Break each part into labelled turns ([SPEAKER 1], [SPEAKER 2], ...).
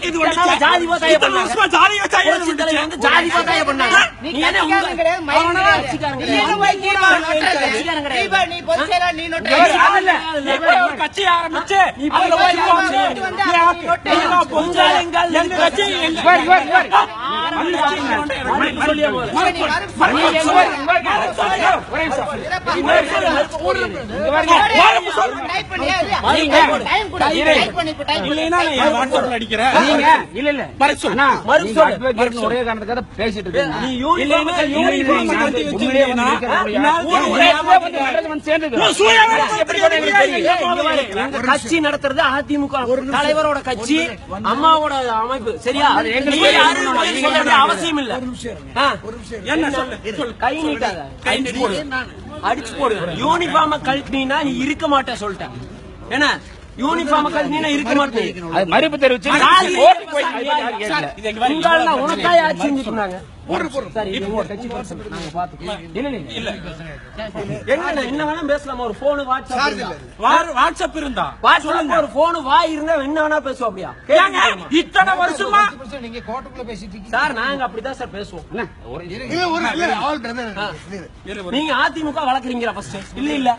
[SPEAKER 1] இது வந்து
[SPEAKER 2] ஜாதி பார்த்தாயே பண்ணாங்க.
[SPEAKER 1] ஜாதி வச்சாயே
[SPEAKER 2] வந்து ஜாதி பார்த்தாயே பண்ணாங்க. நீ என்ன உங்க கிடையாது மைண்ட் கட்சிக்காரங்க நீ பொச்சேரா நீ நோட்
[SPEAKER 1] ஒரு கட்சி ஆரம்பிச்சு நீ பொஞ்சாலங்கள் எங்க கட்சி
[SPEAKER 2] ஒரே காரணத்துக்காக பேசிட்டு கட்சி நடத்துறது அதிமுக தலைவரோட கட்சி அம்மாவோட அமைப்பு சரியா அவசியம் இல்ல கை நீட்டாத அடிச்சு போடு யூனிஃபார்ம் கழட்டினா நீ இருக்க மாட்ட சொல்லிட்டேன் என்ன யூனிஃபார்ம் கழட்டினா இருக்க மாட்டேன்
[SPEAKER 3] மறுப்பு தெரிவிச்சு
[SPEAKER 2] உனக்காய் ஆட்சி செஞ்சுட்டு என்ன வேணா பேசலாமா ஒரு போன்
[SPEAKER 1] வாட்ஸ்அப் இருந்தா
[SPEAKER 2] ஒரு போன் வாய் இருந்தா என்ன வேணா பேசுவோம் அப்படியா
[SPEAKER 1] இத்தனை வருஷமா
[SPEAKER 4] நீங்க கோர்ட்டுக்குள்ள பேசிட்டு
[SPEAKER 2] சார் நாங்க அப்படிதான் சார் பேசுவோம் நீங்க அதிமுக வளர்க்குறீங்களா ஃபர்ஸ்ட் இல்ல இல்ல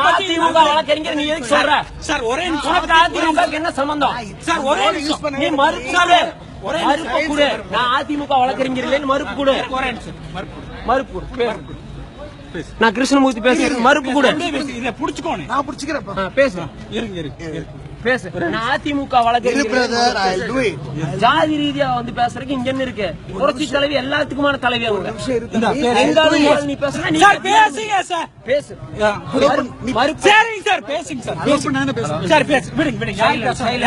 [SPEAKER 2] அதிமுக வழக்கறிஞர் நீ எதுக்கு சொல்ற
[SPEAKER 1] சார் ஒரே
[SPEAKER 2] அதிமுக என்ன சம்பந்தம்
[SPEAKER 1] சார் ஒரே
[SPEAKER 2] நீ மறுப்பு கொடு நான் அதிமுக வழக்கறிஞர் இல்லைன்னு மறுப்பு கொடு மறுப்பு நான் கிருஷ்ணமூர்த்தி பேசுறேன் மறுப்பு கொடு
[SPEAKER 1] இதை புடிச்சுக்கோணும்
[SPEAKER 4] நான் புடிச்சுக்கிறேன்
[SPEAKER 2] பேசு பேசு நான் அதிமுக வழக்கறிஞர் ஜாதி ரீதியா வந்து பேசுறதுக்கு இங்க என்ன இருக்கு புரட்சி தலைவி எல்லாத்துக்குமான தலைவி அவங்க நீ பேசுற நீ
[SPEAKER 1] பேசுங்க சார்
[SPEAKER 2] பேசு
[SPEAKER 1] சரிங்க சார் பேசுங்க சார் சார் பேசு விடுங்க விடுங்க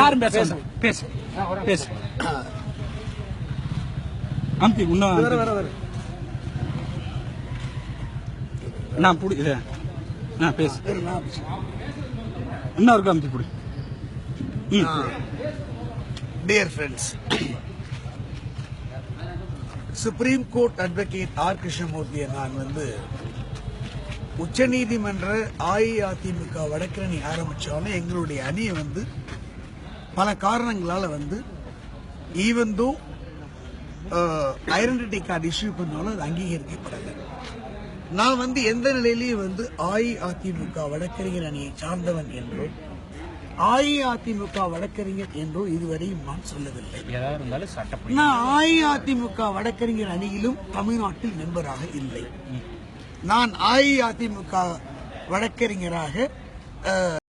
[SPEAKER 1] யாரும் பேச பேசு பேசு அம்பி இன்னும் நான் புடி இத நான் பேசு இன்னொரு அம்பி புடி
[SPEAKER 4] Dear friends, Supreme Court Advocate R. Krishnamurthy நான் வந்து உச்சநீதிமன்ற அஇஅதிமுக வழக்கறிஞை ஆரம்பிச்சாலும் எங்களுடைய அணியை வந்து பல காரணங்களால வந்து even though identity card issue பண்ணாலும் அது அங்கீகரிக்கப்படலை. நான் வந்து எந்த நிலையிலையும் வந்து அஇஅதிமுக வழக்கறிஞர் அணியை சார்ந்தவன் என்றோ அஇஅதிமுக வழக்கறிஞர் என்றோ இதுவரையும் நான் சொல்லவில்லை. நான் அஇஅதிமுக வழக்கறிஞர் அணியிலும் தமிழ்நாட்டில் மெம்பராக இல்லை. நான் அஇஅதிமுக வழக்கறிஞராக